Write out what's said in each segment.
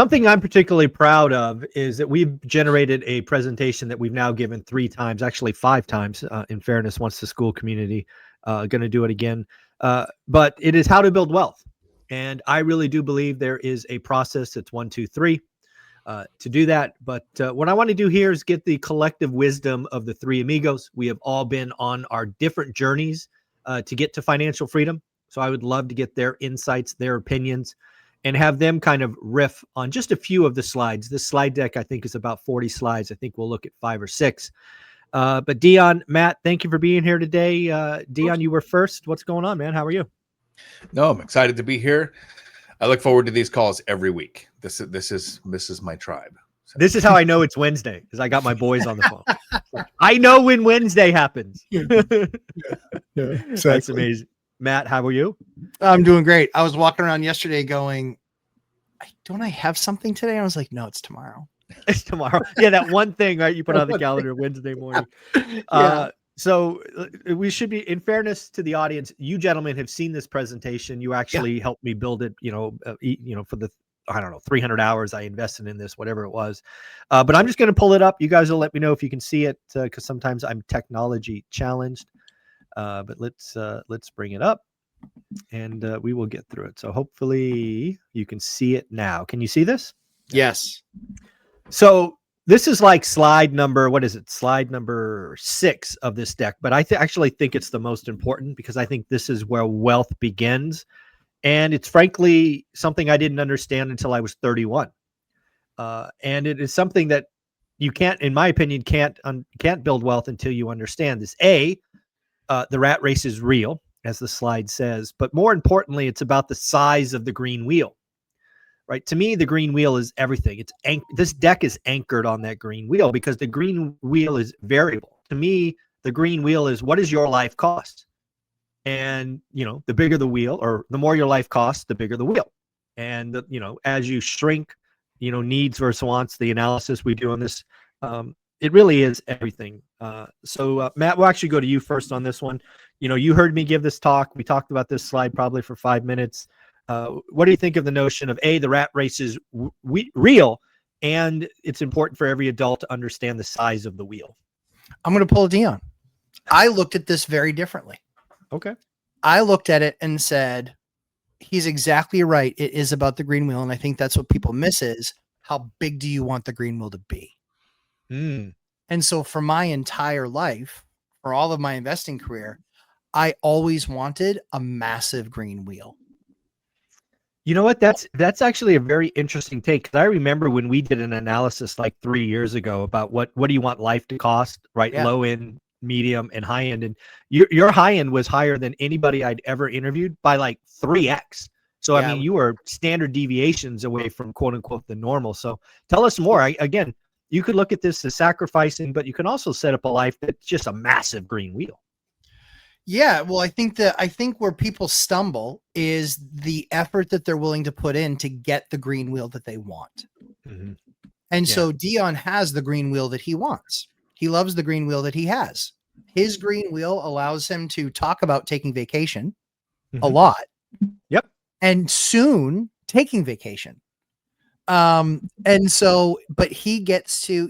Something I'm particularly proud of is that we've generated a presentation that we've now given 3 times, actually 5 times, in fairness, once the Skool community, going to do it again. But it is how to build wealth. And I really do believe there is a process that's 1, 2, 3 to do that. But what I want to do here is get the collective wisdom of the 3 amigos. We have all been on our different journeys to get to financial freedom. So I would love to get their insights, their opinions, and have them kind of riff on just a few of the slides. This slide deck, I think, is about 40 slides. I think we'll look at 5 or 6. But Dion, Matt, thank you for being here today. Dion, you were first. What's going on, man? How are you? No, I'm excited to be here. I look forward to these calls every week. This is my tribe. So. This is how I know it's Wednesday, because I got my boys on the phone. I know when Wednesday happens. Yeah, exactly. That's amazing. Matt, how are you? I'm doing great. I was walking around yesterday going, don't I have something today? I was like, no, it's tomorrow. It's tomorrow. Yeah, that one thing, right? You put on the calendar Wednesday morning. Yeah. So we should be, in fairness to the audience, you gentlemen have seen this presentation. You actually helped me build it, for the, I don't know, 300 hours I invested in this, whatever it was. But I'm just going to pull it up. You guys will let me know if you can see it, because sometimes I'm technology challenged. But let's bring it up, and we will get through it. So hopefully you can see it now. Can you see this? Yes. So this is like slide number, what is it? Slide number 6 of this deck. But I actually think it's the most important, because I think this is where wealth begins. And it's frankly something I didn't understand until I was 31. And it is something that you can't, in my opinion, can't build wealth until you understand this. The rat race is real, as the slide says, but more importantly, it's about the size of the green wheel, right? To me, the green wheel is everything. This deck is anchored on that green wheel, because the green wheel is variable. To me, the green wheel is, what does your life cost? And, the bigger the wheel, or the more your life costs, the bigger the wheel. And, as you shrink, needs versus wants, the analysis we do on this, it really is everything. So Matt, we'll actually go to you first on this one. You heard me give this talk. We talked about this slide probably for 5 minutes. What do you think of the notion of the rat race is real, and it's important for every adult to understand the size of the wheel? I'm going to pull a Dion. I looked at this very differently. Okay. I looked at it and said, he's exactly right. It is about the green wheel. And I think that's what people miss is, how big do you want the green wheel to be? And so for my entire life, for all of my investing career, I always wanted a massive green wheel. You know what? That's actually a very interesting take. Because I remember when we did an analysis like 3 years ago about what do you want life to cost, right? Yeah. Low end, medium, and high end. And your high end was higher than anybody I'd ever interviewed by like 3x. So, I mean, you were standard deviations away from quote unquote the normal. So tell us more. Again, you could look at this as sacrificing, but you can also set up a life that's just a massive green wheel. Yeah, well, I think where people stumble is the effort that they're willing to put in to get the green wheel that they want. Mm-hmm. And so Dion has the green wheel that he wants. He loves the green wheel that he has. His green wheel allows him to talk about taking vacation a lot. Yep. And soon taking vacation. And so, but he gets to,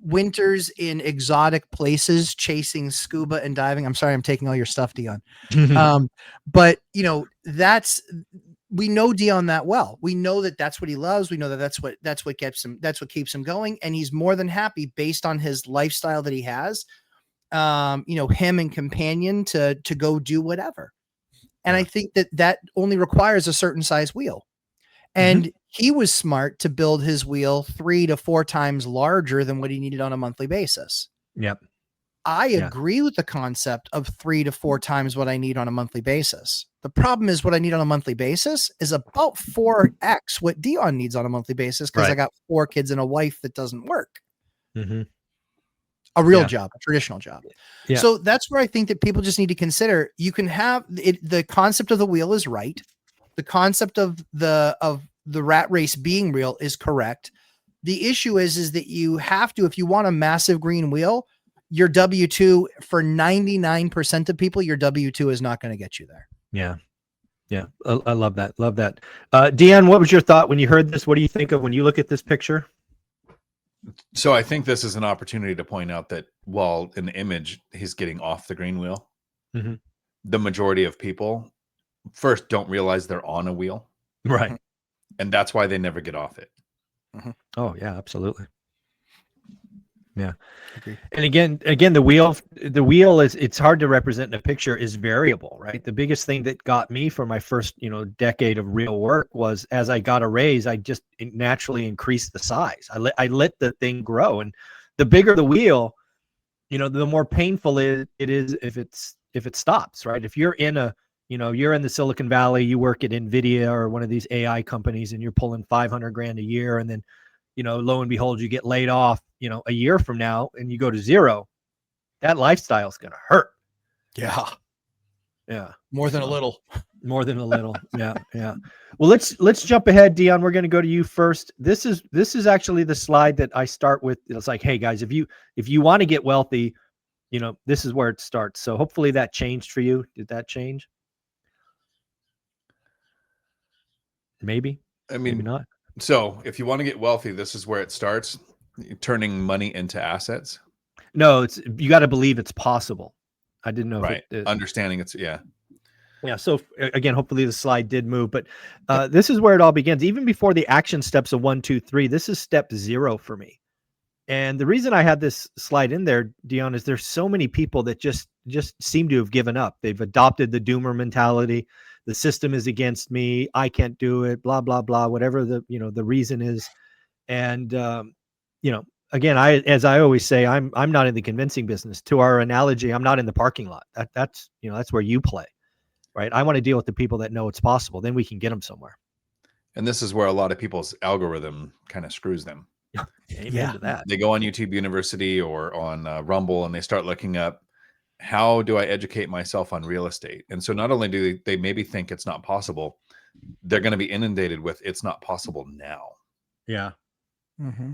winters in exotic places, chasing scuba and diving. I'm sorry, I'm taking all your stuff, Dion. But we know Dion that well. We know that that's what he loves. We know that that's what keeps him going. And he's more than happy based on his lifestyle that he has, him and companion to go do whatever. And I think that only requires a certain size wheel. And he was smart to build his wheel 3 to 4 times larger than what he needed on a monthly basis. Yep. I agree with the concept of 3 to 4 times what I need on a monthly basis. The problem is what I need on a monthly basis is about 4x what Dion needs on a monthly basis, because I got 4 kids and a wife that doesn't work. Mm-hmm. A real job, a traditional job. Yeah. So that's where I think that people just need to consider, you can have it. The concept of the wheel is right. The concept of the rat race being real is correct. The issue is that you have to, if you want a massive green wheel, your W2 for 99% of people, your W2 is not going to get you there. Yeah. Yeah, I love that. Love that. Dion, what was your thought when you heard this? What do you think of when you look at this picture? So I think this is an opportunity to point out that while in the image he's getting off the green wheel, Mhm. the majority of people first don't realize they're on a wheel, Right. and that's why they never get off it. Oh yeah, absolutely. Yeah. Agreed. And again, the wheel is, it's hard to represent in a picture, is variable, right? The biggest thing that got me for my first, decade of real work was, as I got a raise, I just naturally increased the size. I let the thing grow, and the bigger the wheel, the more painful it is if it stops, right? If you're in you're in the Silicon Valley, you work at NVIDIA or one of these AI companies, and you're pulling 500 grand a year, and then lo and behold, you get laid off, a year from now, and you go to zero. That lifestyle is going to hurt. Yeah. Yeah. More than a little. More than a little. Yeah. Yeah. Well, let's jump ahead, Dion. We're going to go to you first. This is actually the slide that I start with. It's like, hey guys, if you want to get wealthy, this is where it starts. So hopefully that changed for you. Did that change? Maybe. I mean, Maybe not. So if you want to get wealthy, this is where it starts, turning money into assets. No, you got to believe it's possible. I didn't know. Right. Understanding it's, yeah. Yeah. So again, hopefully the slide did move, but this is where it all begins. Even before the action steps of 1, 2, 3, this is step 0 for me. And the reason I had this slide in there, Dion, is there's so many people that just seem to have given up. They've adopted the doomer mentality. The system is against me. I can't do it. Blah blah blah. Whatever the reason is, and again, as I always say, I'm not in the convincing business. To our analogy, I'm not in the parking lot. That's where you play, right? I want to deal with the people that know it's possible. Then we can get them somewhere. And this is where a lot of people's algorithm kind of screws them. Amen to that. They go on YouTube University or on Rumble, and they start looking up, how do I educate myself on real estate? And so not only do they maybe think it's not possible, they're going to be inundated with, it's not possible now. Yeah. Mm-hmm.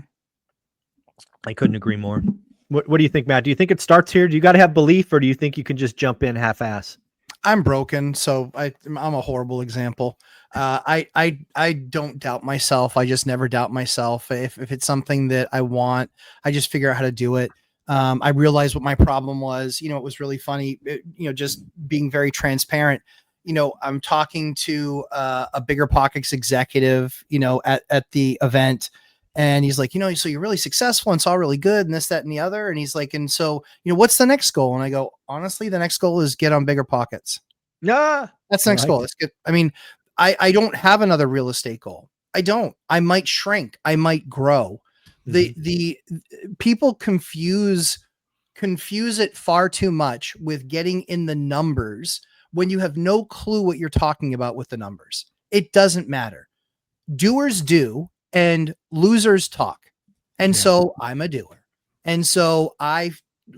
I couldn't agree more. What do you think, Matt? Do you think it starts here? Do you got to have belief, or do you think you can just jump in half-ass? I'm broken, so I'm a horrible example. I don't doubt myself. I just never doubt myself. If it's something that I want, I just figure out how to do it. I realized what my problem was. It was really funny. Just being very transparent. I'm talking to a Bigger Pockets executive, at the event. And he's like, so you're really successful and it's all really good and this, that, and the other. And he's like, and so, what's the next goal? And I go, honestly, the next goal is get on Bigger Pockets. Yeah. That's the next goal. Let's get, I don't have another real estate goal. I might shrink. I might grow. The people confuse it far too much with getting in the numbers when you have no clue what you're talking about with the numbers. It doesn't matter. Doers do. And losers talk. And so I'm a doer. And so I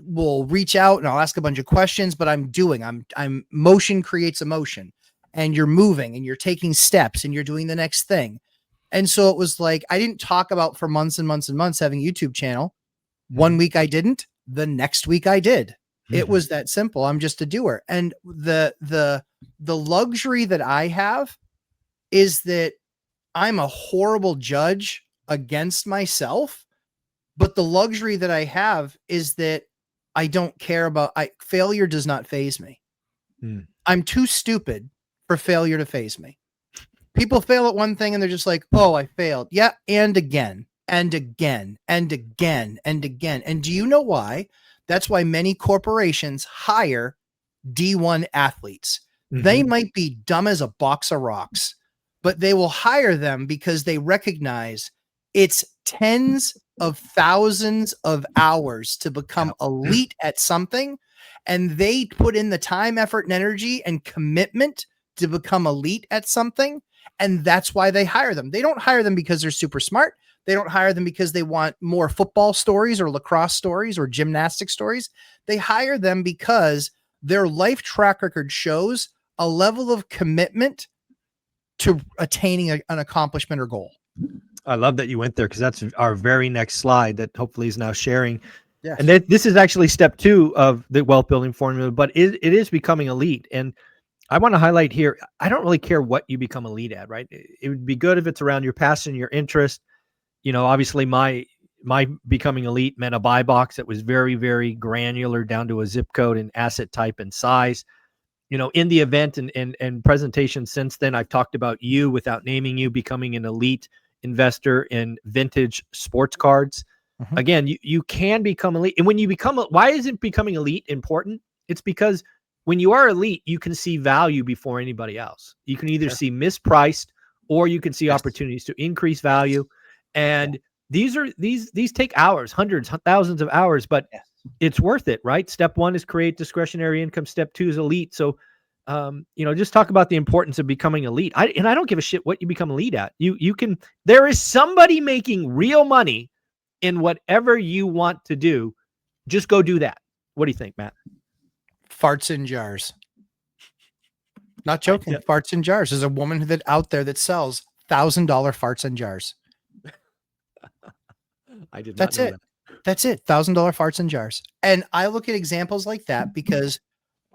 will reach out and I'll ask a bunch of questions, but I'm motion creates emotion, and you're moving and you're taking steps and you're doing the next thing. And so it was like, I didn't talk about for months and months and months having a YouTube channel. 1 week I didn't, the next week I did. It was that simple. I'm just a doer. And the luxury that I have is that I'm a horrible judge against myself, but the luxury that I have is that I don't care about failure does not faze me. I'm too stupid for failure to faze me. People fail at one thing and they're just like, oh, I failed. Yeah. And again, and again, and again, and again. And do you know why? That's why many corporations hire D1 athletes. They might be dumb as a box of rocks, but they will hire them because they recognize it's tens of thousands of hours to become elite at something. And they put in the time, effort, and energy and commitment to become elite at something. And that's why they hire them. They don't hire them because they're super smart. They don't hire them because they want more football stories or lacrosse stories or gymnastic stories. They hire them because their life track record shows a level of commitment to attaining an accomplishment or goal. I love that you went there, because that's our very next slide that hopefully is now sharing. Yes. And this is actually step 2 of the wealth building formula, but it is becoming elite. And I want to highlight here, I don't really care what you become elite at, right? It would be good if it's around your passion, your interest. Obviously my becoming elite meant a buy box that was very, very granular down to a zip code and asset type and size. In the event and presentation since then, I've talked about you without naming you becoming an elite investor in vintage sports cards. Mhm. Again, you can become elite. And when you why isn't becoming elite important? It's because when you are elite, you can see value before anybody else. You can either see mispriced or you can see opportunities to increase value. And these take hours, hundreds, thousands of hours, but it's worth it, right? Step 1 is create discretionary income. Step 2 is elite. So, just talk about the importance of becoming elite. I don't give a shit what you become elite at. There is somebody making real money in whatever you want to do. Just go do that. What do you think, Matt? Farts in jars. Not joking. Farts in jars. There's a woman out there that sells $1,000 farts in jars. I did not know that. That's it. $1,000 farts in jars. And I look at examples like that because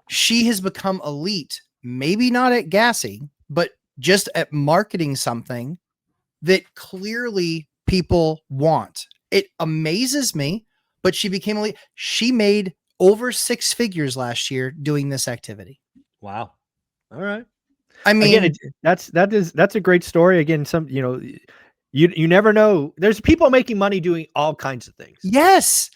she has become elite, maybe not at gassing, but just at marketing something that clearly people want. It amazes me, but she became elite. She made over 6 figures last year doing this activity. Wow. All right. I mean, again, that's a great story. Again, you never know. There's people making money doing all kinds of things. Yes.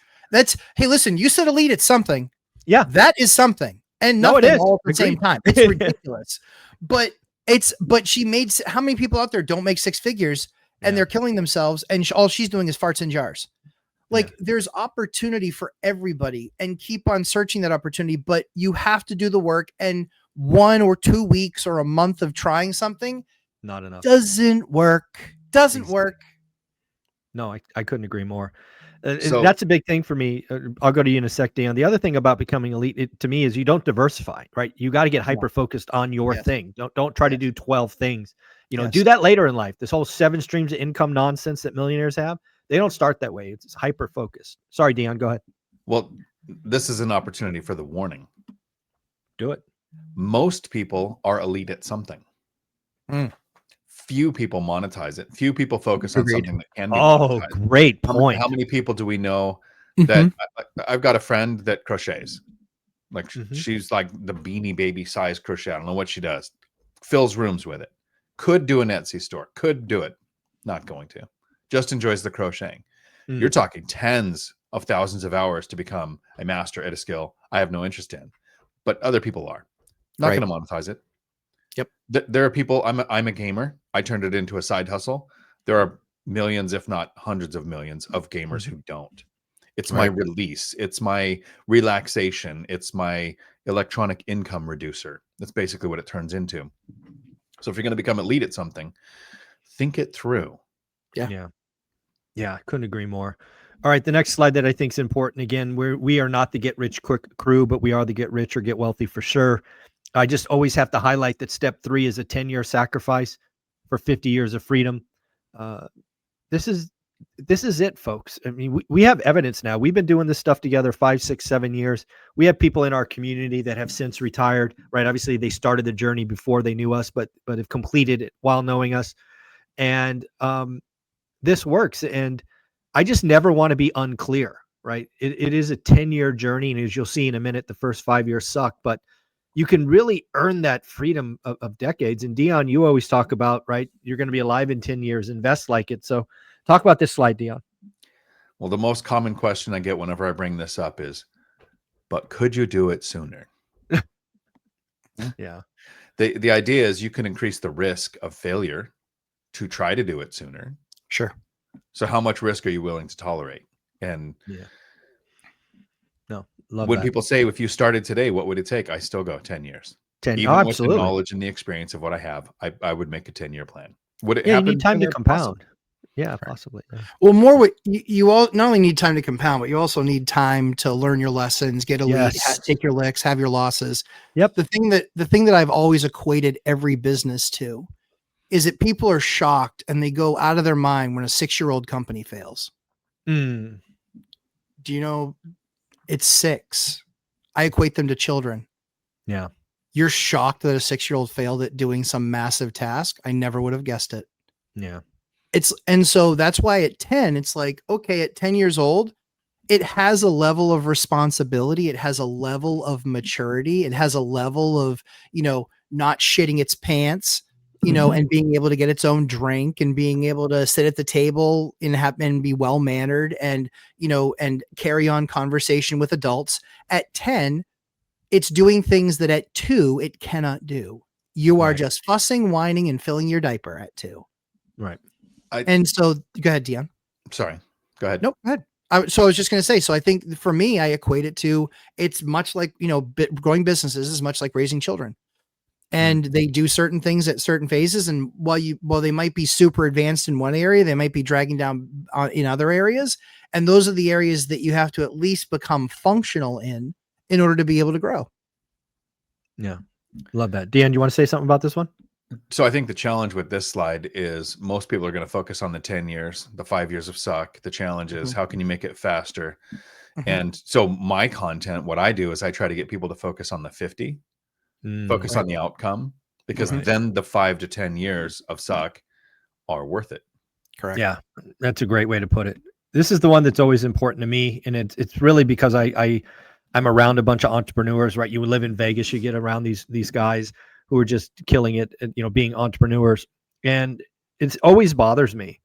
Hey, listen, you said elite at something. Yeah. That is something. And nothing all at the same time. It's ridiculous. But she made, how many people out there don't make 6 figures and they're killing themselves and all she's doing is farts in jars? There's opportunity for everybody and keep on searching that opportunity, but you have to do the work, and 1 or 2 weeks or a month of trying something not enough. Doesn't work. Work. No, I couldn't agree more. That's a big thing for me. I'll go to you in a sec, Dion. The other thing about becoming elite, to me, is you don't diversify, right? You got to get hyper focused on your thing. Don't try to do 12 things. Do that later in life. This whole 7 streams of income nonsense that millionaires have, they don't start that way. It's hyper focused. Sorry, Dion, go ahead. Well, this is an opportunity for the warning. Do it. Most people are elite at something. Few people monetize it. Few people focus on something that can be monetized. Great point. How many people do we know that I've got a friend that crochets? She's like the Beanie Baby size crochet. I don't know what she does. Fills rooms with it. Could do an Etsy store. Could do it. Not going to. Just enjoys the crocheting. You're talking tens of thousands of hours to become a master at a skill I have no interest in, but other people are. Not going to monetize it. Yep. There are people. I'm a gamer. I turned it into a side hustle. There are millions, if not hundreds of millions, of gamers who don't. It's my release. It's my relaxation. It's my electronic income reducer. That's basically what it turns into. So if you're going to become elite at something, think it through. Yeah. I couldn't agree more. All right, the next slide that I think is important. Again, we are not the get rich quick crew, but we are the get rich or get wealthy for sure. I just always have to highlight that step 3 is a 10-year sacrifice for 50 years of freedom. This is it, folks. I mean, we have evidence now. We've been doing this stuff together 5, 6, 7 years. We have people in our community that have since retired, right? Obviously, they started the journey before they knew us, but have completed it while knowing us. And this works. And I just never want to be unclear, right? It is a 10-year journey. And as you'll see in a minute, the first 5 years suck, but you can really earn that freedom of decades. And Dion, you always talk about, right? You're going to be alive in 10 years, invest like it. So talk about this slide, Dion. Well, the most common question I get whenever I bring this up is, but could you do it sooner? Yeah. The idea is you can increase the risk of failure to try to do it sooner. Sure. So how much risk are you willing to tolerate? And when people say, if you started today, what would it take? I still go 10 years. 10 Even with the knowledge and the experience of what I have, I would make a 10-year plan. Would it happen? You need time to compound. Possibly. Yeah, possibly. Yeah. Well, more what you all not only need time to compound, but you also need time to learn your lessons, get a lead, take your licks, have your losses. Yep. The thing that I've always equated every business to is that people are shocked and they go out of their mind when a 6-year-old company fails. Do you know it's 6? I equate them to children. Yeah. You're shocked that a 6-year-old failed at doing some massive task. I never would have guessed it. Yeah. And so that's why at 10, it's like, okay, at 10 years old, it has a level of responsibility. It has a level of maturity. It has a level of, not shitting its pants, and being able to get its own drink and being able to sit at the table and be well-mannered and, and carry on conversation with adults. At 10, it's doing things that at 2, it cannot do. You are just fussing, whining, and filling your diaper at 2. Right. And so go ahead, Dion. Sorry. Go ahead. Nope. Go ahead. So I was just going to say, so I think for me, I equate it to, it's much like, growing businesses is much like raising children, and they do certain things at certain phases. And while they might be super advanced in one area, they might be dragging down in other areas. And those are the areas that you have to at least become functional in order to be able to grow. Yeah. Love that. Dion, you want to say something about this one? So I think the challenge with this slide is most people are going to focus on the 10 years, the 5 years of suck. The challenge is how can you make it faster? And so my content, what I do is I try to get people to focus on the 50, focus on the outcome, because then the 5 to 10 years of suck are worth it. Correct. Yeah, that's a great way to put it. This is the one that's always important to me. And it's really because I'm around a bunch of entrepreneurs, right? You live in Vegas, you get around these guys who are just killing it, being entrepreneurs. And it always bothers me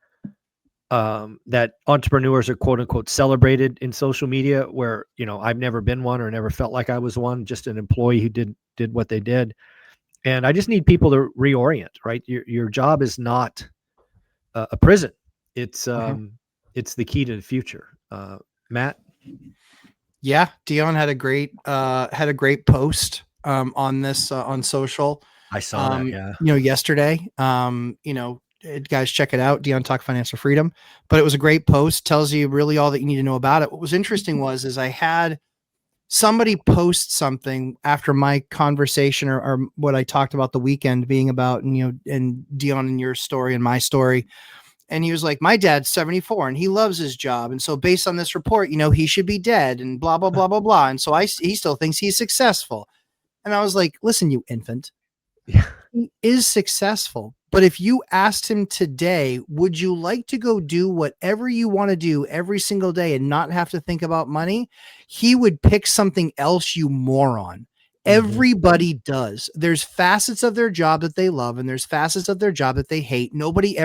that entrepreneurs are quote unquote celebrated in social media where, I've never been one or never felt like I was one, just an employee who did what they did. And I just need people to reorient, right? Your job is not a prison. It's the key to the future. Matt? Yeah. Dion had a great post on this on social. I saw that. Yeah. Yesterday, guys, check it out. Dion Talk Financial Freedom, but it was a great post. Tells you really all that you need to know about it. What was interesting is I had somebody post something after my conversation or what I talked about the weekend being about, and Dion and your story and my story. And he was like, my dad's 74 and he loves his job. And so based on this report, he should be dead and blah, blah, blah, blah, blah. And so he still thinks he's successful. And I was like, listen, you infant, he is successful. But if you asked him today, would you like to go do whatever you want to do every single day and not have to think about money? He would pick something else, you moron. Everybody does. There's facets of their job that they love, and there's facets of their job that they hate. Nobody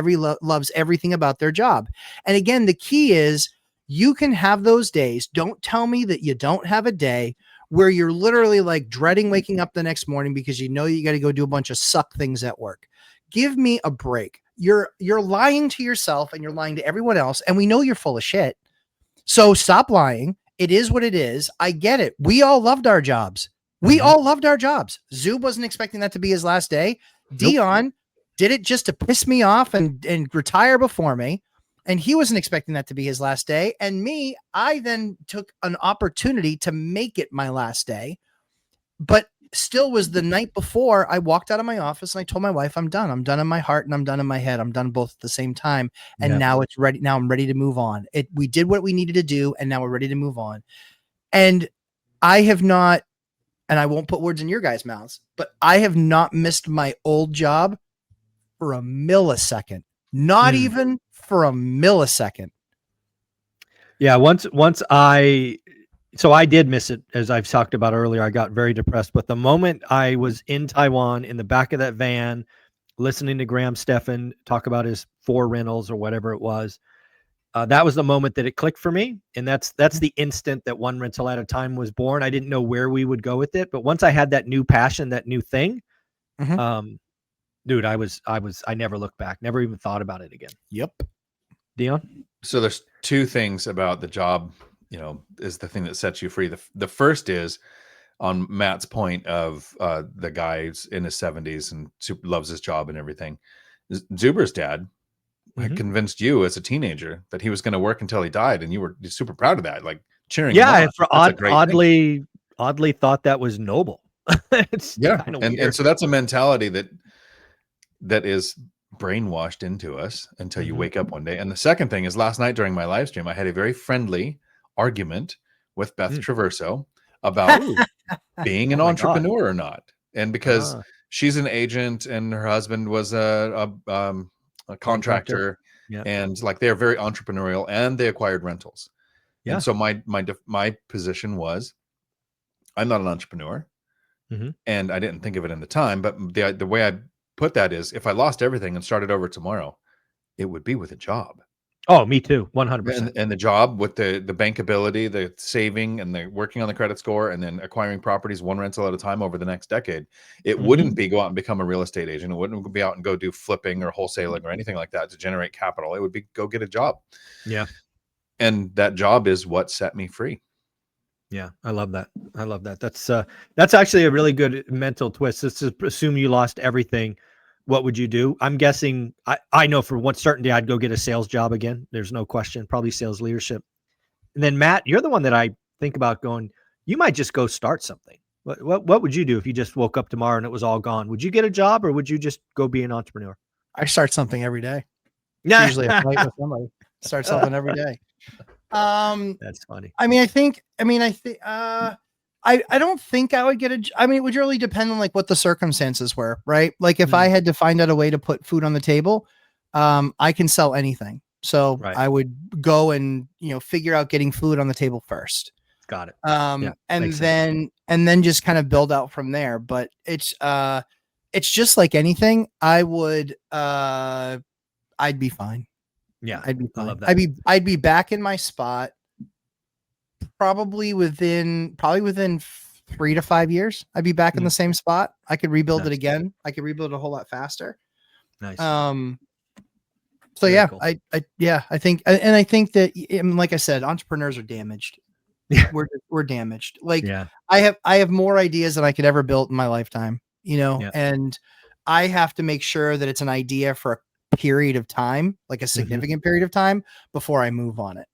loves everything about their job. And again, the key is you can have those days. Don't tell me that you don't have a day where you're literally like dreading waking up the next morning because you got to go do a bunch of suck things at work. Give me a break. You're lying to yourself and you're lying to everyone else. And we know you're full of shit. So stop lying. It is what it is. I get it. We all loved our jobs. We all loved our jobs. Zub wasn't expecting that to be his last day. Nope. Dion did it just to piss me off and retire before me. And he wasn't expecting that to be his last day. And me, I then took an opportunity to make it my last day, but still was the night before I walked out of my office and I told my wife, I'm done. I'm done in my heart and I'm done in my head. I'm done both at the same time. And now it's ready. Now I'm ready to move on. We did what we needed to do. And now we're ready to move on. And I have not, and I won't put words in your guys' mouths, but I have not missed my old job for a millisecond, not even for a millisecond. Yeah. So I did miss it. As I've talked about earlier, I got very depressed, but the moment I was in Taiwan in the back of that van, listening to Graham Stephan talk about his 4 rentals or whatever it was, that was the moment that it clicked for me. And that's the instant that One Rental at a Time was born. I didn't know where we would go with it, but once I had that new passion, that new thing, dude, I never looked back, never even thought about it again. Yep. Dion? So there's 2 things about the job, is the thing that sets you free. The first is on Matt's point of the guy's in his 70s and super loves his job and everything. Zuber's dad convinced you as a teenager that he was going to work until he died, and you were super proud of that, like cheering. Yeah, oddly thought that was noble. And so that's a mentality that is brainwashed into us until you wake up one day. And the second thing is, last night during my live stream, I had a very friendly argument with Beth Traverso about being an entrepreneur or not. And because Ah, she's an agent and her husband was a contractor, Yeah. and like they're very entrepreneurial, and they acquired rentals. Yeah. And so my position was, I'm not an entrepreneur, Mhm. and I didn't think of it in the time, but the way I put that is, if I lost everything and started over tomorrow, it would be with a job. Oh, me too. 100%. And the job with the bankability, the saving, and the working on the credit score, and then acquiring properties one rental at a time over the next decade. It Mhm. wouldn't be go out and become a real estate agent. It wouldn't be out and go do flipping or wholesaling or anything like that to generate capital. It would be go get a job. Yeah. And that job is what set me free. Yeah. I love that. I love that. That's actually a really good mental twist. Let's just assume you lost everything. What would you do? I'm guessing I know for one certainty I'd go get a sales job again. There's no question. Probably sales leadership. And then Matt, you're the one that I think about going, you might just go start something. What would you do if you just woke up tomorrow and it was all gone? Would you get a job or would you just go be an entrepreneur? I start something every day. Yeah. Usually a fight with somebody. Start something every day. That's funny. I don't think I would get it would really depend on like what the circumstances were, right? Like if I had to find out a way to put food on the table, I can sell anything. So Right. I would go and, figure out getting food on the table first. Got it. And makes sense. then just kind of build out from there. But it's just like anything. I'd be fine. Yeah. I'd be I fine. love that. I'd be back in my spot probably within 3 to 5 years. I'd be back in the same spot. I could rebuild it Nice. again. I could rebuild it a whole lot faster. Nice. So Very yeah, cool. I think that, like I said, entrepreneurs are damaged. Yeah. We're damaged. Like Yeah. I have more ideas than I could ever build in my lifetime, Yeah. and I have to make sure that it's an idea for a period of time, like a significant period of time before I move on it.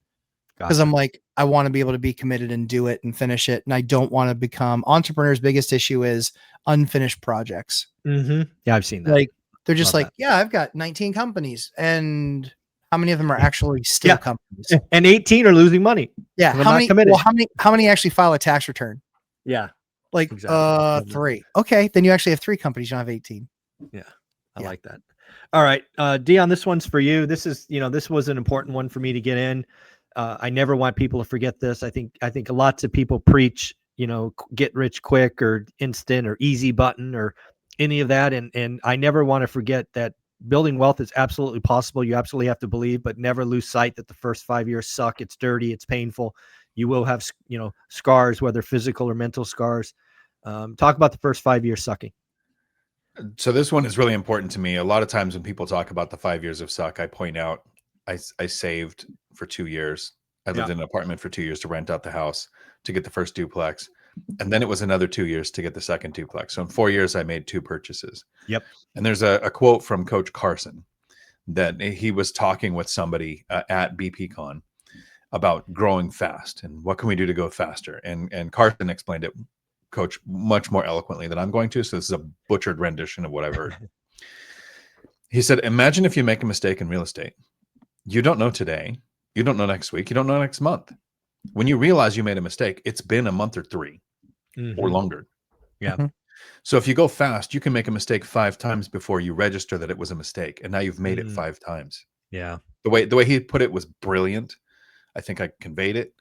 Because Gotcha. I'm like, I want to be able to be committed and do it and finish it. And I don't want to become entrepreneurs' biggest issue is unfinished projects. Yeah, I've seen that. Like they're just Love like, yeah, I've got 19 companies, and how many of them are actually still Yeah. companies? And 18 are losing money. Yeah. They're How not many? committed. Well, how many actually file a tax return? Yeah. Like, Exactly. 3. Okay, then you actually have 3 companies. You don't have 18. I like that. All right. Dion, this one's for you. This is, this was an important one for me to get in. I never want people to forget this. I think lots of people preach, get rich quick or instant or easy button or any of that. And I never want to forget that building wealth is absolutely possible. You absolutely have to believe, but never lose sight that the first 5 years suck. It's dirty. It's painful. You will have, scars, whether physical or mental scars. Talk about the first 5 years sucking. So this one is really important to me. A lot of times when people talk about the 5 years of suck, I point out I saved for 2 years. I lived in an apartment for 2 years to rent out the house to get the first duplex. And then it was another 2 years to get the second duplex. So in 4 years, I made 2 purchases. Yep. And there's a quote from Coach Carson that he was talking with somebody at BPCon about growing fast and what can we do to go faster. And Carson explained it, Coach, much more eloquently than I'm going to. So this is a butchered rendition of what I've heard. He said, imagine if you make a mistake in real estate. You don't know today. You don't know next week. You don't know next month. When you realize you made a mistake, it's been a month or 3 or longer. Yeah. So if you go fast, you can make a mistake 5 times before you register that it was a mistake. And now you've made it 5 times. Yeah. The way he put it was brilliant. I think I conveyed it.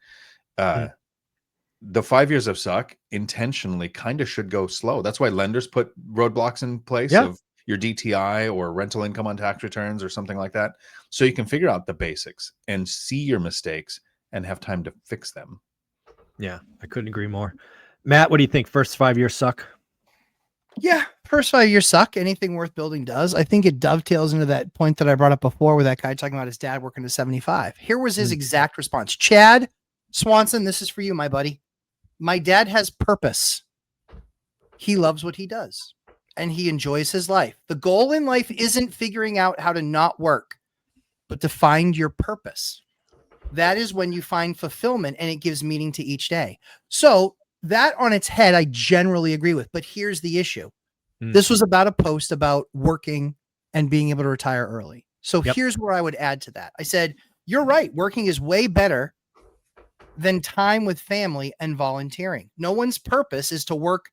The 5 years of suck intentionally kind of should go slow. That's why lenders put roadblocks in place of your DTI or rental income on tax returns or something like that. So you can figure out the basics and see your mistakes and have time to fix them. Yeah, I couldn't agree more. Matt, what do you think? First 5 years suck? Yeah, first 5 years suck. Anything worth building does. I think it dovetails into that point that I brought up before with that guy talking about his dad working to 75. Here was his exact response. Chad Swanson, this is for you, my buddy. My dad has purpose. He loves what he does and he enjoys his life. The goal in life isn't figuring out how to not work, but to find your purpose. That is when you find fulfillment and it gives meaning to each day. So that on its head, I generally agree with, but here's the issue. This was about a post about working and being able to retire early. So here's where I would add to that. I said, you're right. Working is way better than time with family and volunteering. No one's purpose is to work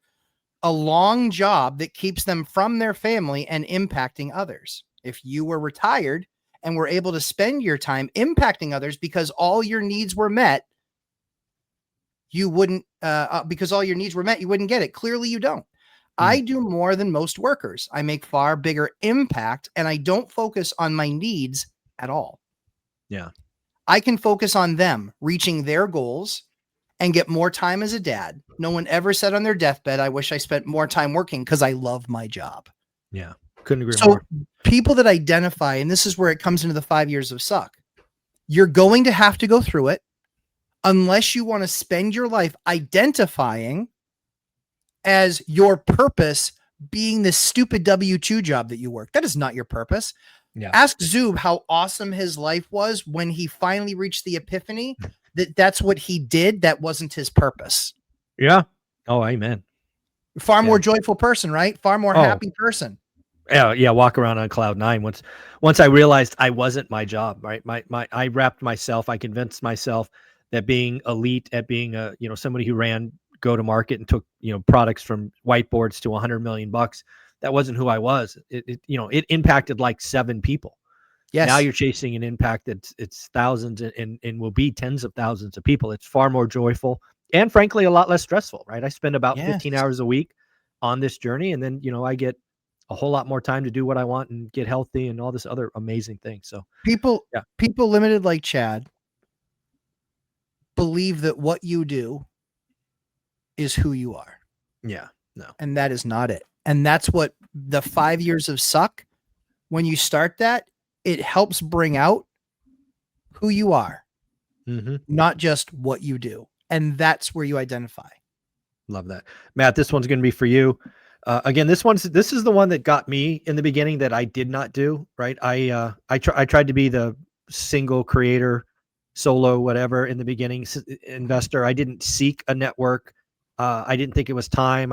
a long job that keeps them from their family and impacting others. If you were retired and were able to spend your time impacting others because all your needs were met, you wouldn't, because all your needs were met, you wouldn't get it. Clearly you don't. I do more than most workers. I make far bigger impact, and I don't focus on my needs at all. Yeah. I can focus on them reaching their goals and get more time as a dad. No one ever said on their deathbed, I wish I spent more time working because I love my job. Yeah. Couldn't agree So more. people that identify, and this is where it comes into the 5 years of suck, you're going to have to go through it unless you want to spend your life identifying as your purpose being this stupid W-2 job that you work. That is not your purpose. Yeah. Ask Zoob how awesome his life was when he finally reached the epiphany that that's what he did. That wasn't his purpose. Yeah. Oh, amen. Far more joyful person, right? Far more happy person. Yeah. Yeah. Walk around on cloud nine. Once I realized I wasn't my job, right? I wrapped myself, I convinced myself that being elite at being somebody who ran go to market and took, products from whiteboards to $100 million, that wasn't who I was. It impacted like 7 people. Yes. Now you're chasing an impact that's it's thousands and will be tens of thousands of people. It's far more joyful and frankly a lot less stressful, right? I spend about 15 hours a week on this journey, and then I get a whole lot more time to do what I want and get healthy and all this other amazing things. So people limited like Chad believe that what you do is who you are. Yeah. No. And that is not it. And that's what the 5 years of suck, when you start that, it helps bring out who you are, not just what you do. And that's where you identify. Love that. Matt, this one's going to be for you. Again, this is the one that got me in the beginning that I did not do, right? I tried to be the single creator, solo, whatever in the beginning, investor. I didn't seek a network. I didn't think it was time.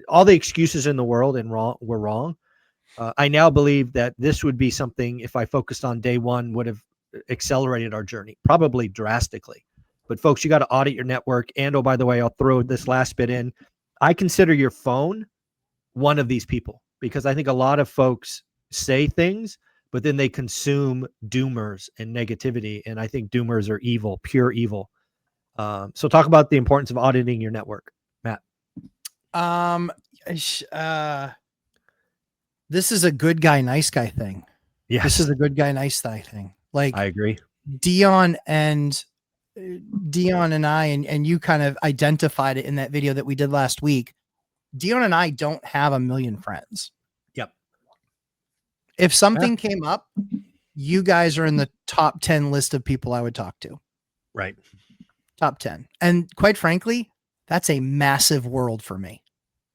All the excuses in the world were wrong. I now believe that this would be something, if I focused on day one, would have accelerated our journey, probably drastically. But folks, you got to audit your network. And oh, by the way, I'll throw this last bit in. I consider your phone one of these people, because I think a lot of folks say things, but then they consume doomers and negativity. And I think doomers are evil, pure evil. So talk about the importance of auditing your network, Matt. This is a good guy, nice guy thing. Yes. This is a good guy, nice guy thing. Like I agree. Dion and I, and you kind of identified it in that video that we did last week. Dion and I don't have a million friends. Yep. If something came up, you guys are in the top 10 list of people I would talk to. Right. Top 10. And quite frankly, that's a massive world for me.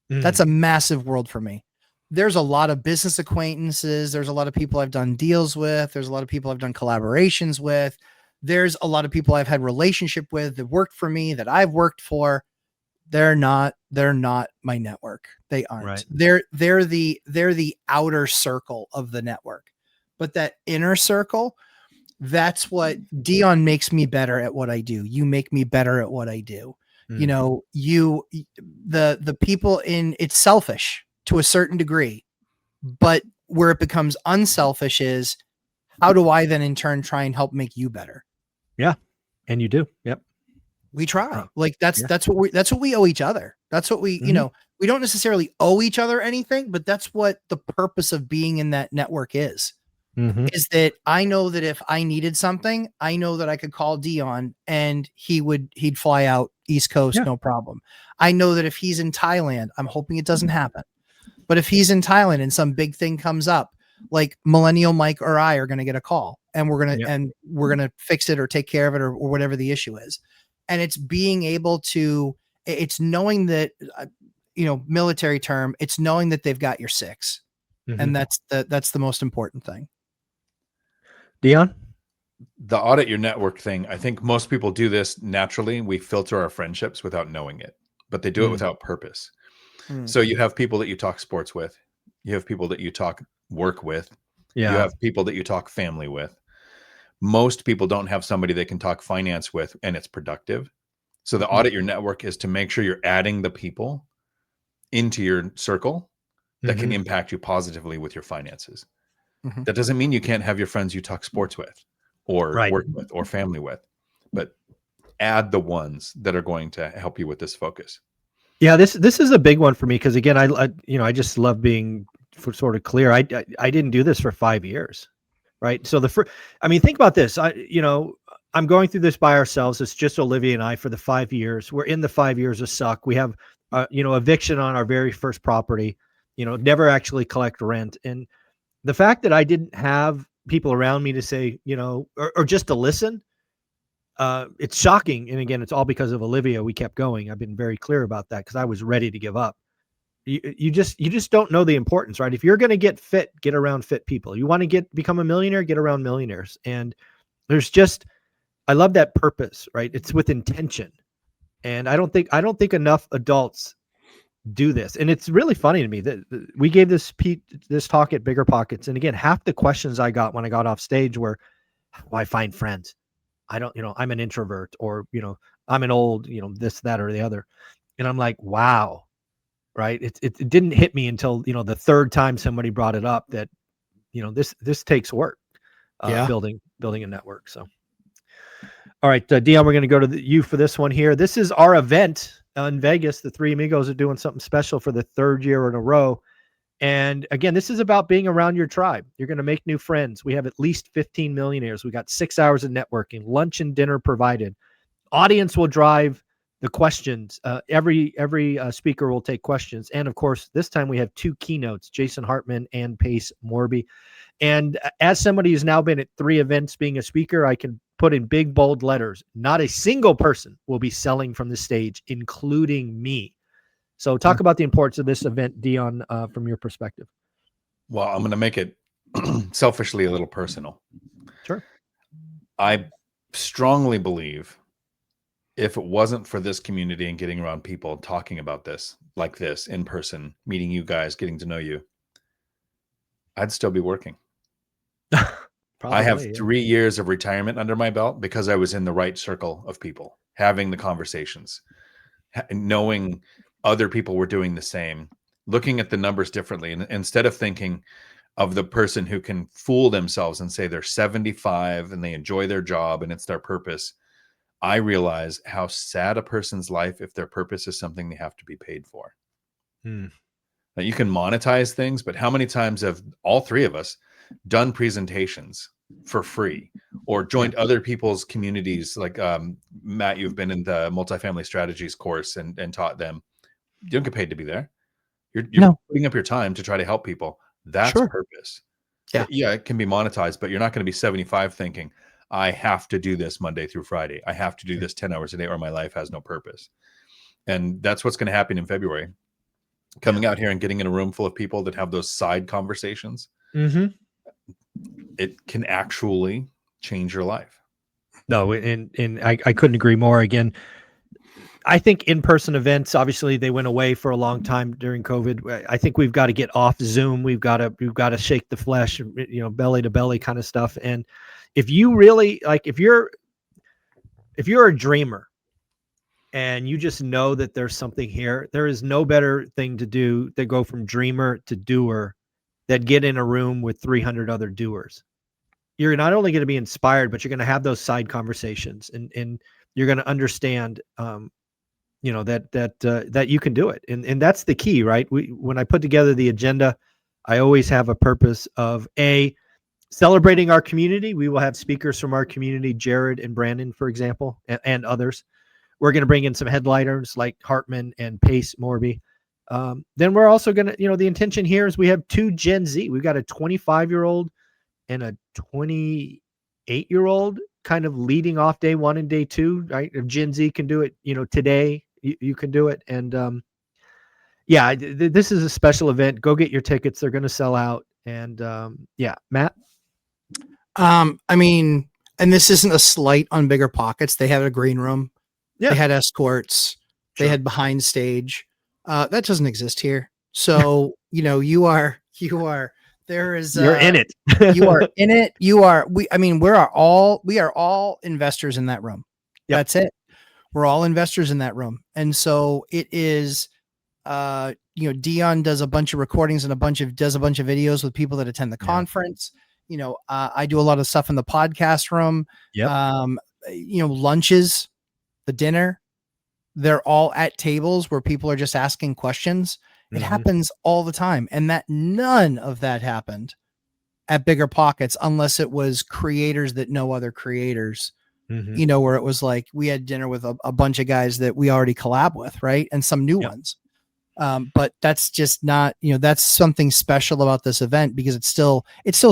That's a massive world for me. There's a lot of business acquaintances. There's a lot of people I've done deals with. There's a lot of people I've done collaborations with. There's a lot of people I've had relationship with that worked for me, that I've worked for. They're not my network. They aren't. Right. They're the outer circle of the network. But that inner circle, that's what Dion makes me better at what I do. You make me better at what I do. The people it's selfish to a certain degree, but where it becomes unselfish is, how do I then in turn try and help make you better? Yeah. And you do. Yep. We try. Like that's what we owe each other. That's what we, we don't necessarily owe each other anything, but that's what the purpose of being in that network is. Is that I know that if I needed something, I know that I could call Dion and he'd fly out East Coast, no problem. I know that if he's in Thailand, I'm hoping it doesn't happen. But if he's in Thailand and some big thing comes up, like Millennial Mike or I are going to get a call and we're going to fix it or take care of it or whatever the issue is. And it's being able to, it's knowing that, military term, it's knowing that they've got your 6. And that's the most important thing. Dion? The audit your network thing, I think most people do this naturally. We filter our friendships without knowing it, but they do it without purpose. So you have people that you talk sports with. You have people that you talk work with. Yeah. You have people that you talk family with. Most people don't have somebody they can talk finance with and it's productive. So the audit your network is to make sure you're adding the people into your circle that can Mhm. impact you positively with your finances. Mhm. That doesn't mean you can't have your friends you talk sports with or Right. work with or family with, but add the ones that are going to help you with this focus. Yeah, this is a big one for me because again, I just love being sort of clear. I didn't do this for 5 years, right? So I mean, think about this. I'm going through this by ourselves. It's just Olivia and I for the 5 years. We're in the 5 years of suck. We have eviction on our very first property. Never actually collect rent, and the fact that I didn't have people around me to say, or just to listen. It's shocking, and again, it's all because of Olivia. We kept going. I've been very clear about that because I was ready to give up. You just don't know the importance, right? If you're going to get fit, get around fit people. You want to become a millionaire, get around millionaires. And I love that purpose, right? It's with intention, and I don't think enough adults do this. And it's really funny to me that we gave this talk at Bigger Pockets, and again, half the questions I got when I got off stage were, "How do I find friends? I don't, I'm an introvert, or, I'm an old, this, that, or the other." And I'm like, wow, right? It didn't hit me until, the third time somebody brought it up that, this takes work, Yeah. building a network. So, all right, Dion, we're going to go to you for this one here. This is our event in Vegas. The Three Amigos are doing something special for the third year in a row. And again, this is about being around your tribe. You're going to make new friends. We have at least 15 millionaires. We got 6 hours of networking, lunch and dinner provided. Audience will drive the questions. Every speaker will take questions. And of course, this time we have 2 keynotes, Jason Hartman and Pace Morby. And as somebody who's now been at 3 events being a speaker, I can put in big, bold letters, not a single person will be selling from the stage, including me. So talk about the importance of this event, Dion, from your perspective. Well, I'm going to make it selfishly a little personal. Sure. I strongly believe if it wasn't for this community and getting around people talking about this, like this in person, meeting you guys, getting to know you, I'd still be working. Probably, I have yeah. 3 years of retirement under my belt because I was in the right circle of people, having the conversations, knowing other people were doing the same, looking at the numbers differently. And instead of thinking of the person who can fool themselves and say they're 75 and they enjoy their job and it's their purpose, I realize how sad a person's life if their purpose is something they have to be paid for. Now, you can monetize things, but how many times have all 3 of us done presentations for free or joined other people's communities? Like Matt, you've been in the multifamily strategies course and taught them. You don't get paid to be there. You're No. putting up your time to try to help people. That's Sure. purpose. Yeah. Yeah, it can be monetized, but you're not going to be 75 thinking, I have to do this Monday through Friday. I have to do this 10 hours a day or my life has no purpose. And that's what's going to happen in February. Coming out here and getting in a room full of people that have those side conversations, it can actually change your life. No, and I couldn't agree more. Again, I think in-person events, obviously they went away for a long time during COVID. I think we've got to get off Zoom. We've got to shake the flesh, belly to belly kind of stuff. And if you really if you're a dreamer and you just know that there's something here, there is no better thing to do than go from dreamer to doer than get in a room with 300 other doers. You're not only going to be inspired, but you're going to have those side conversations and you're going to understand, that you can do it. And that's the key, right? When I put together the agenda, I always have a purpose of celebrating our community. We will have speakers from our community, Jared and Brandon, for example, and others. We're going to bring in some headliners like Hartman and Pace Morby. Then we're also going to, the intention here is we have 2 Gen Z. We've got a 25-year-old and a 28-year-old kind of leading off day 1 and day 2, right? If Gen Z can do it, today, you can do it. And this is a special event. Go get your tickets. They're going to sell out. And Matt? I mean, and this isn't a slight on Bigger Pockets. They had a green room. Yeah. They had escorts. Sure. They had behind stage. That doesn't exist here. So, you are, there is, you're in it. You are in it. We are all investors in that room. Yep. That's it. We're all investors in that room. And so it is, Dion does a bunch of recordings and does a bunch of videos with people that attend the conference. I do a lot of stuff in the podcast room. Yep. Lunches, the dinner, they're all at tables where people are just asking questions. It happens all the time. And none of that happened at Bigger Pockets, unless it was creators that know other creators, where it was like, we had dinner with a bunch of guys that we already collab with. Right. And some new ones. But that's just not, that's something special about this event, because it's still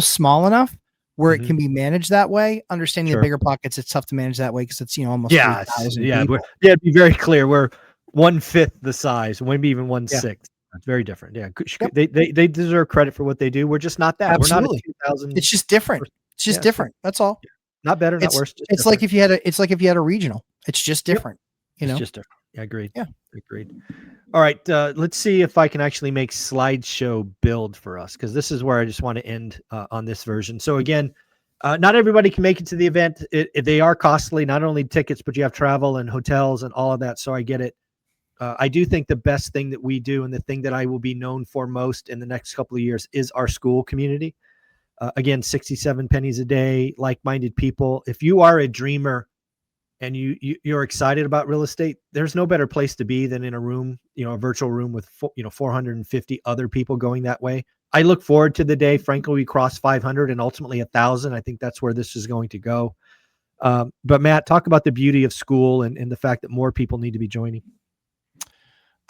small enough where it can be managed that way. Understanding the Bigger Pockets, it's tough to manage that way, because it's, almost 3,000 people. To be very clear, we're 1/5 the size, maybe even 1/6. It's very different. Yeah. They deserve credit for what they do. We're just not that. Absolutely. We're not 2,000. It's just different. It's just different. That's all. Not better, not worse. It's like if you had a regional. It's just different. It's just different. Yeah, agreed. Yeah. Agreed. All right. Let's see if I can actually make slideshow build for us, because this is where I just want to end on this version. So again, not everybody can make it to the event. They are costly, not only tickets, but you have travel and hotels and all of that. So I get it. I do think the best thing that we do, and the thing that I will be known for most in the next couple of years, is our Skool community. Again, 67 pennies a day, like-minded people. If you are a dreamer and you're excited about real estate, there's no better place to be than in a room, a virtual room with 450 other people going that way. I look forward to the day, frankly, we cross 500 and ultimately 1,000. I think that's where this is going to go. But Matt, talk about the beauty of Skool and the fact that more people need to be joining.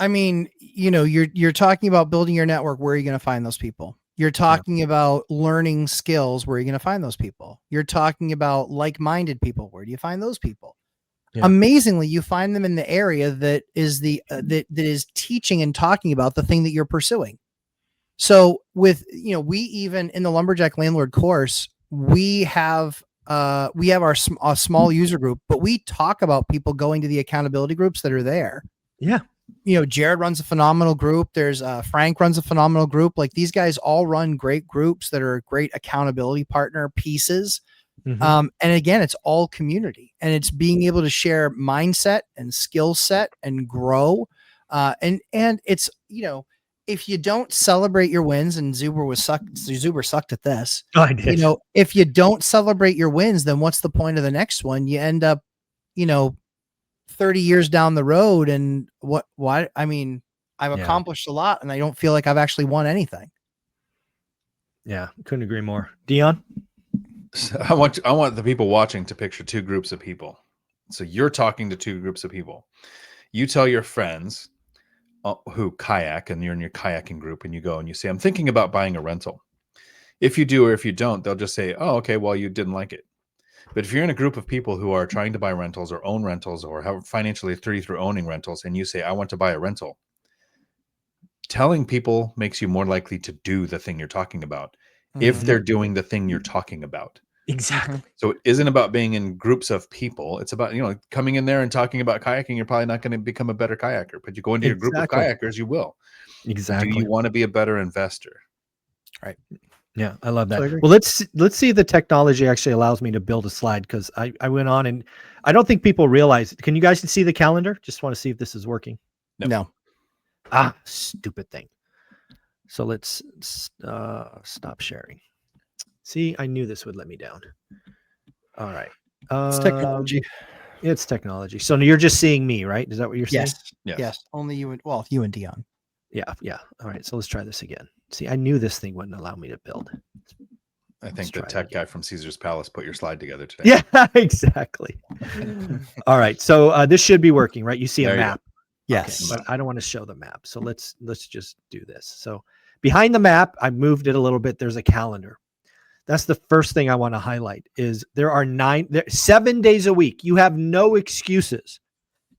I mean, you're talking about building your network. Where are you going to find those people? You're talking about learning skills. Where are you going to find those people? You're talking about like-minded people. Where do you find those people? Yeah. Amazingly, you find them in the area that is that is teaching and talking about the thing that you're pursuing. So with, we even in the Lumberjack Landlord course, we have a small user group, but we talk about people going to the accountability groups that are there. Yeah. Jared runs a phenomenal group. There's Frank runs a phenomenal group. Like, these guys all run great groups that are great accountability partner pieces. And again, it's all community, and it's being able to share mindset and skill set and grow. And it's, if you don't celebrate your wins, and Zuber sucked at this. Oh, I did. If you don't celebrate your wins, then what's the point of the next one? You end up, 30 years down the road, and I mean, I've accomplished a lot, and I don't feel like I've actually won anything. Yeah, couldn't agree more. Dion? So I want the people watching to picture two groups of people. So you're talking to two groups of people. You tell your friends who kayak, and you're in your kayaking group, and you go and you say, I'm thinking about buying a rental. If you do, or if you don't, they'll just say, oh, okay, well, you didn't like it. But if you're in a group of people who are trying to buy rentals or own rentals or have financially free through owning rentals, and you say, I want to buy a rental, telling people makes you more likely to do the thing you're talking about if they're doing the thing you're talking about. Exactly. So it isn't about being in groups of people. It's about, coming in there and talking about kayaking. You're probably not going to become a better kayaker, but you go into your group of kayakers, you will. Exactly. Do you want to be a better investor? Right. Yeah, I love that. Well, let's see if the technology actually allows me to build a slide, because I went on, and I don't think people realize it. Can you guys see the calendar? Just want to see if this is working. No. Stupid thing. So let's stop sharing. See, I knew this would let me down. All right. It's technology. It's technology. So you're just seeing me, right? Is that what you're saying? Yes. Only you and Dion. Yeah. All right. So let's try this again. See, I knew this thing wouldn't allow me to build. I think the tech guy from Caesar's Palace put your slide together today. Yeah, exactly. All right. So this should be working, right? You see a map. Yes. Okay, but I don't want to show the map. So let's just do this. So behind the map, I moved it a little bit. There's a calendar. That's the first thing I want to highlight is there are 7 days a week. You have no excuses.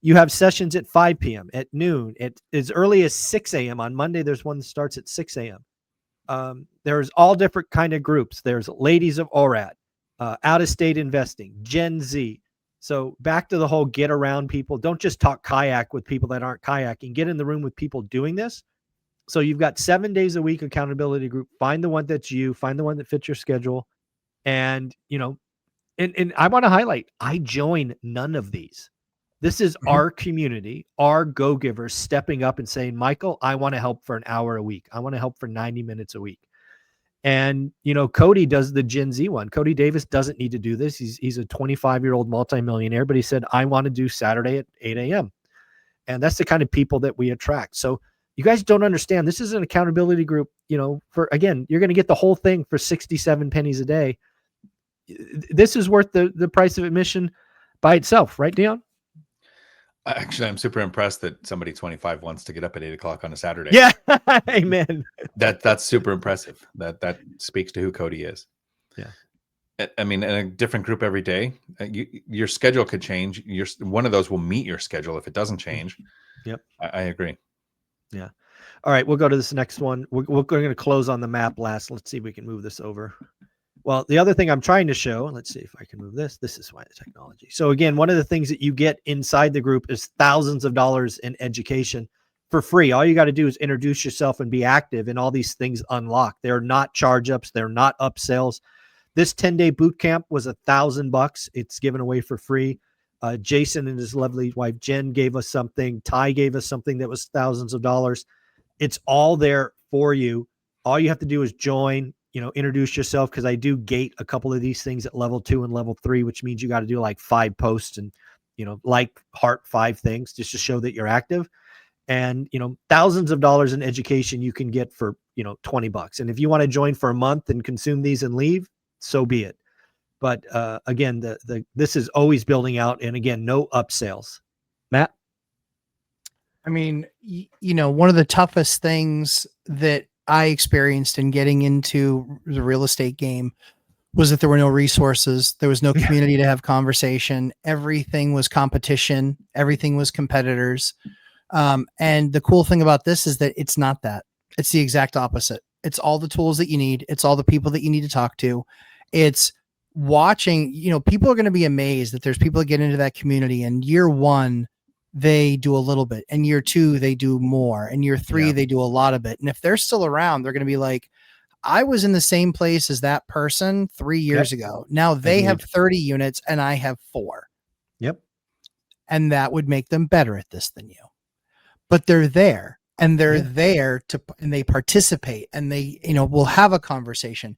You have sessions at 5 p.m., at noon, at as early as 6 a.m. On Monday, there's one that starts at 6 a.m. There's all different kind of groups. There's Ladies of ORAD, out-of-state investing, Gen Z. So back to the whole get around people. Don't just talk kayak with people that aren't kayaking. Get in the room with people doing this. So you've got 7 days a week accountability group. Find the one that's you. Find the one that fits your schedule. And, and I want to highlight, I join none of these. This is our community, our go-givers stepping up and saying, Michael, I want to help for an hour a week. I want to help for 90 minutes a week. And, Cody does the Gen Z one. Cody Davis doesn't need to do this. He's a 25-year-old multimillionaire, but he said, I want to do Saturday at 8 a.m. And that's the kind of people that we attract. So you guys don't understand. This is an accountability group, for, again, you're going to get the whole thing for 67 pennies a day. This is worth the price of admission by itself, right, Dion? Actually, I'm super impressed that somebody 25 wants to get up at 8 o'clock on a Saturday. Yeah. Amen. That's super impressive. That speaks to who Cody is. Yeah. I mean, in a different group every day, your schedule could change. One of those will meet your schedule if it doesn't change. Yep. I agree. Yeah. All right. We'll go to this next one. We're going to close on the map last. Let's see if we can move this over. Well, the other thing I'm trying to show, let's see if I can move this. This is why the technology. So again, one of the things that you get inside the group is thousands of dollars in education for free. All you got to do is introduce yourself and be active, and all these things unlock. They're not charge ups. They're not upsells. This 10-day boot camp was $1,000. It's given away for free. Jason and his lovely wife, Jen, gave us something. Ty gave us something that was thousands of dollars. It's all there for you. All you have to do is join, introduce yourself, because I do gate a couple of these things at level 2 and level 3, which means you got to do like 5 posts and, heart 5 things just to show that you're active. And, thousands of dollars in education you can get for, $20. And if you want to join for a month and consume these and leave, so be it. But again, this is always building out. And again, no upsells. Matt? I mean, one of the toughest things that I experienced in getting into the real estate game was that there were no resources. There was no community to have conversation. Everything was competition. Everything was competitors. And the cool thing about this is that it's not that. It's the exact opposite. It's all the tools that you need. It's all the people that you need to talk to. It's watching, people are going to be amazed that there's people that get into that community, and year 1, they do a little bit, and year 2, they do more, and year 3, they do a lot of it. And if they're still around, they're going to be like, I was in the same place as that person 3 years ago. Now they have 30 units and I have 4. Yep. And that would make them better at this than you. But they're there, and they're there and they participate, and they, will have a conversation.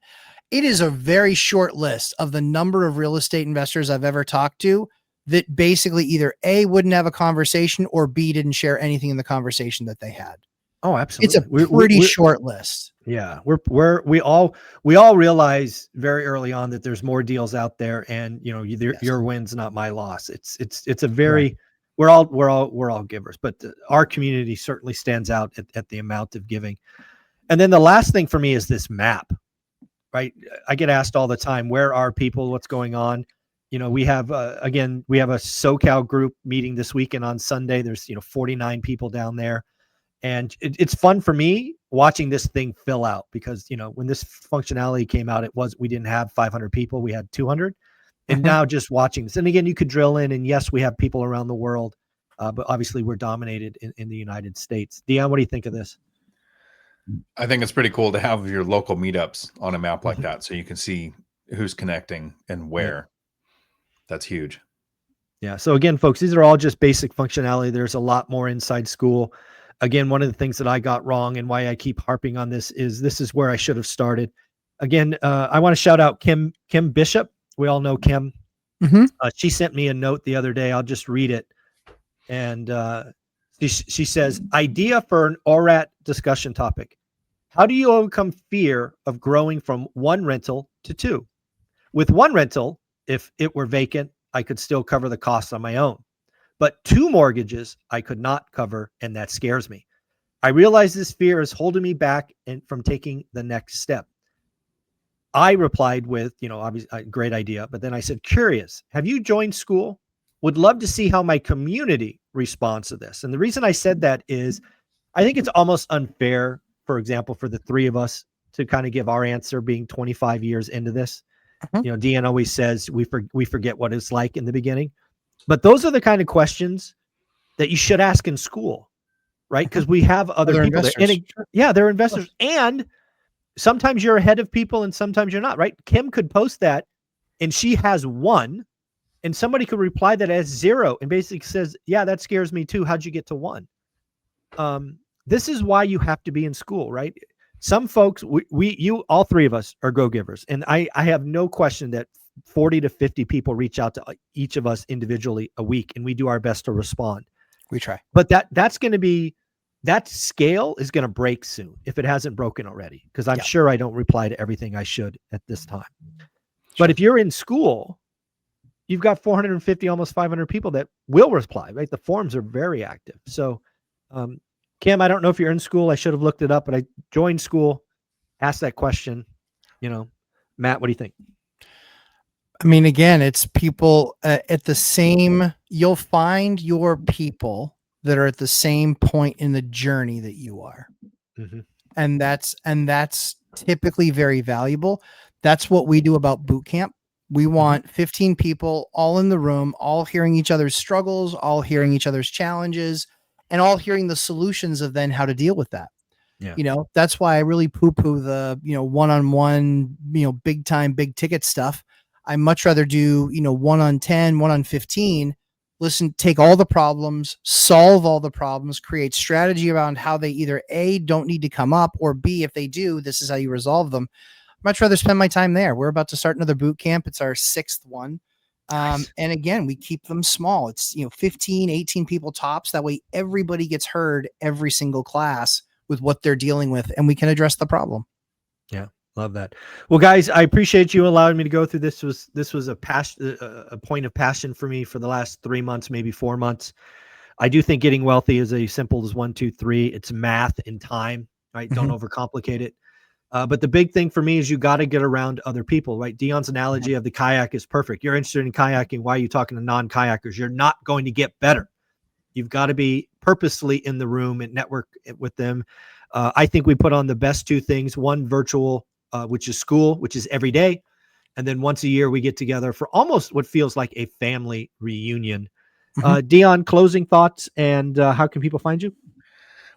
It is a very short list of the number of real estate investors I've ever talked to that basically either A, wouldn't have a conversation, or B, didn't share anything in the conversation that they had. Oh, absolutely. It's a pretty short list. Yeah. We all realize very early on that there's more deals out there, and your win's not my loss. It's a very, we're all givers, but our community certainly stands out at the amount of giving. And then the last thing for me is this map, right? I get asked all the time, where are people? What's going on? We have, we have a SoCal group meeting this weekend on Sunday. There's, 49 people down there. And it's fun for me watching this thing fill out, because, when this functionality came out, we didn't have 500 people. We had 200. And now just watching this, and again, you could drill in, and yes, we have people around the world, but obviously we're dominated in the United States. Dion, what do you think of this? I think it's pretty cool to have your local meetups on a map like that, so you can see who's connecting and where. That's huge. Yeah. So again, folks, these are all just basic functionality. There's a lot more inside Skool. Again, one of the things that I got wrong, and why I keep harping on this is where I should have started. Again, I want to shout out Kim Bishop. We all know Kim. She sent me a note the other day. I'll just read it. And she says, idea for an ORAT discussion topic. How do you overcome fear of growing from 1 rental to 2? With 1 rental, if it were vacant, I could still cover the costs on my own. But 2 mortgages I could not cover, and that scares me. I realize this fear is holding me back from taking the next step. I replied with, obviously, great idea. But then I said, curious, have you joined Skool? Would love to see how my community responds to this. And the reason I said that is I think it's almost unfair, for example, for the 3 of us to kind of give our answer being 25 years into this. Dion always says we forget what it's like in the beginning. But those are the kind of questions that you should ask in Skool, right? Because we have other people there. They're investors. And sometimes you're ahead of people and sometimes you're not, right? Kim could post that and she has 1, And somebody could reply that as 0 and basically says, yeah, that scares me too. How'd you get to 1? This is why you have to be in school, right? Some folks, you, all 3 of us are go-givers. And I have no question that 40 to 50 people reach out to each of us individually a week, and we do our best to respond. We try. But that's going to be, that scale is going to break soon if it hasn't broken already, because I'm sure I don't reply to everything I should at this time. But if you're in school, you've got 450, almost 500 people that will reply, right? The forums are very active. So, Kim, I don't know if you're in school. I should have looked it up, but I joined Skool, asked that question. Matt, what do you think? I mean, again, it's people at the same, you'll find your people that are at the same point in the journey that you are. Mm-hmm. And that's typically very valuable. That's what we do about boot camp. We want 15 people all in the room, all hearing each other's struggles, all hearing each other's challenges, and all hearing the solutions of then how to deal with that. Yeah. That's why I really poo-poo the, one-on-one, big time, big ticket stuff. I much rather do, 1 on 10, 1 on 15, listen, take all the problems, solve all the problems, create strategy around how they either A, don't need to come up, or B, if they do, this is how you resolve them. Much rather spend my time there. We're about to start another boot camp. It's our 6th one. Nice. And again, we keep them small. It's, 15, 18 people tops. That way everybody gets heard every single class with what they're dealing with, and we can address the problem. Yeah. Love that. Well, guys, I appreciate you allowing me to go through this. This was a point of passion for me for the last 3 months, maybe 4 months. I do think getting wealthy is as simple as 1, 2, 3. It's math and time, right? Don't overcomplicate it. But the big thing for me is you got to get around other people, right? Dion's analogy of the kayak is perfect. You're interested in kayaking. Why are you talking to non-kayakers? You're not going to get better. You've got to be purposely in the room and network with them. I think we put on the best 2 things, one virtual, which is Skool, which is every day. And then once a year, we get together for almost what feels like a family reunion. Dion, closing thoughts, and how can people find you?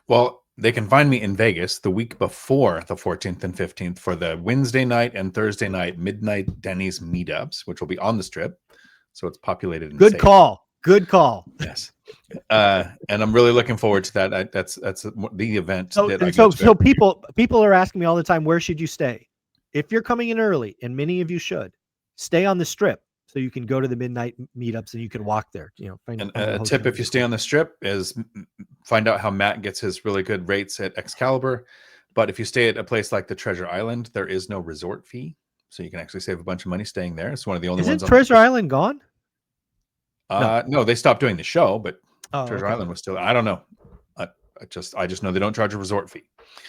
Well, they can find me in Vegas the week before the 14th and 15th for the Wednesday night and Thursday night midnight Denny's meetups, which will be on the Strip. So it's populated. And Good safe. call. Good call. Yes. And I'm really looking forward to that. That's the event. So people are asking me all the time, where should you stay? If you're coming in early, and many of you should, stay on the Strip so you can go to the midnight meetups and you can walk there. And a tip if you stay on the Strip is find out how Matt gets his really good rates at Excalibur. But if you stay at a place like the Treasure Island, there is no resort fee, so you can actually save a bunch of money staying there. It's one of the only ones. Isn't Treasure Island gone? No, they stopped doing the show, but Treasure okay. Island was still. I don't know. I just know they don't charge a resort fee.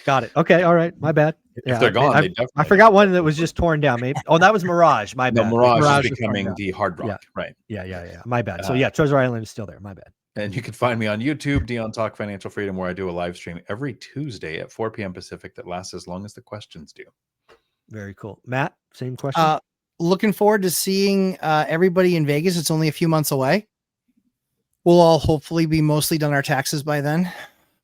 Got it. Okay. All right. My bad. If they're gone, they definitely. I forgot one that was just torn down. Maybe. Oh, that was Mirage. My bad. No, Mirage is becoming the Hard Rock. Yeah. Right. Yeah. My bad. So Treasure Island is still there. My bad. And you can find me on YouTube, Dion Talk Financial Freedom, where I do a live stream every Tuesday at 4 p.m. Pacific that lasts as long as the questions do. Very cool. Matt, same question. Looking forward to seeing everybody in Vegas. It's only a few months away. We'll all hopefully be mostly done our taxes by then.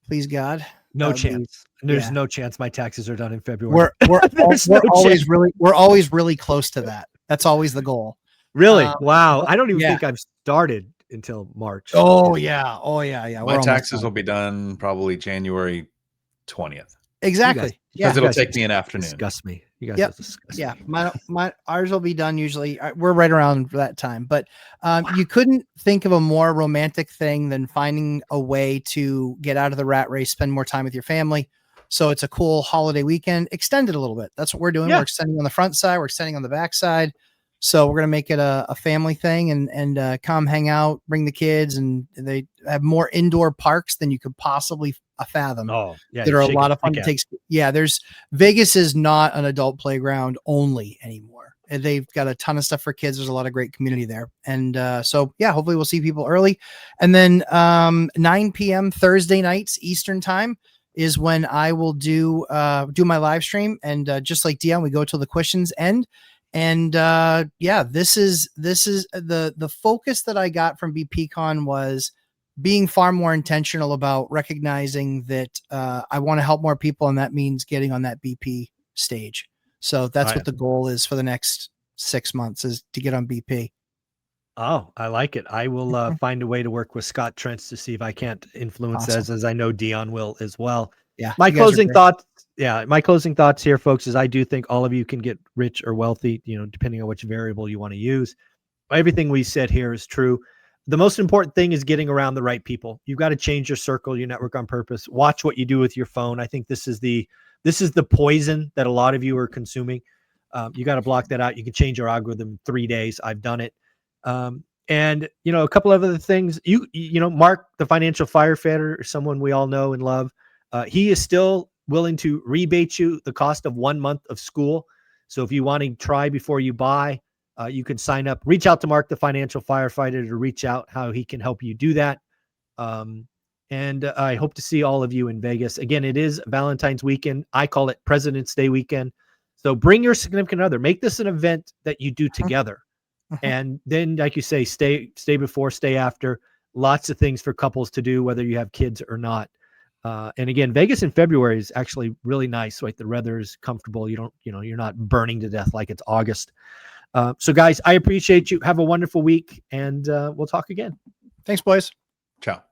Please God. No chance. There's no chance my taxes are done in February. We're always really close to that. That's always the goal. Really? Wow. I don't even think I've started until March. Oh yeah. My taxes will be done probably January 20th. Exactly. Because it'll take me an afternoon. Disgust me. You guys disgust me. My ours will be done usually. We're right around that time. But you couldn't think of a more romantic thing than finding a way to get out of the rat race, spend more time with your family. So it's a cool holiday weekend. Extend it a little bit. That's what we're doing. We're extending on the front side. We're extending on the back side. So we're going to make it a family thing and come hang out, bring the kids, and they have more indoor parks than you could possibly fathom. Oh, yeah. That are a lot of fun to take. Yeah. Vegas is not an adult playground only anymore. They've got a ton of stuff for kids. There's a lot of great community there. And hopefully we'll see people early. And then 9 p.m. Thursday nights Eastern time is when I will do my live stream. And just like Dion, we go till the questions end. And this is the focus that I got from BPCon was being far more intentional about recognizing that I want to help more people, and that means getting on that BP stage. So that's what the goal is for the next 6 months, is to get on BP. Oh, I like it. I will find a way to work with Scott Trentz to see if I can't influence Awesome. as I know Dion will as well. Yeah. My you guys are closing great. thoughts. Yeah, my closing thoughts here, folks, is I do think all of you can get rich or wealthy, depending on which variable you want to use. Everything we said here is true. The most important thing is getting around the right people. You've got to change your circle, your network on purpose. Watch what you do with your phone. I think this is the poison that a lot of you are consuming. You got to block that out. You can change your algorithm in 3 days. I've done it. And a couple of other things. Mark, the financial firefighter, someone we all know and love. He is still willing to rebate you the cost of 1 month of Skool. So if you want to try before you buy, you can sign up. Reach out to Mark, the financial firefighter, to reach out how he can help you do that. And I hope to see all of you in Vegas. Again, it is Valentine's weekend. I call it President's Day weekend. So bring your significant other. Make this an event that you do together. And then, like you say, stay before, stay after. Lots of things for couples to do, whether you have kids or not. And again, Vegas in February is actually really nice. Right, the weather is comfortable. You're not burning to death like it's August. So guys, I appreciate you. Have a wonderful week, and we'll talk again. Thanks, boys. Ciao.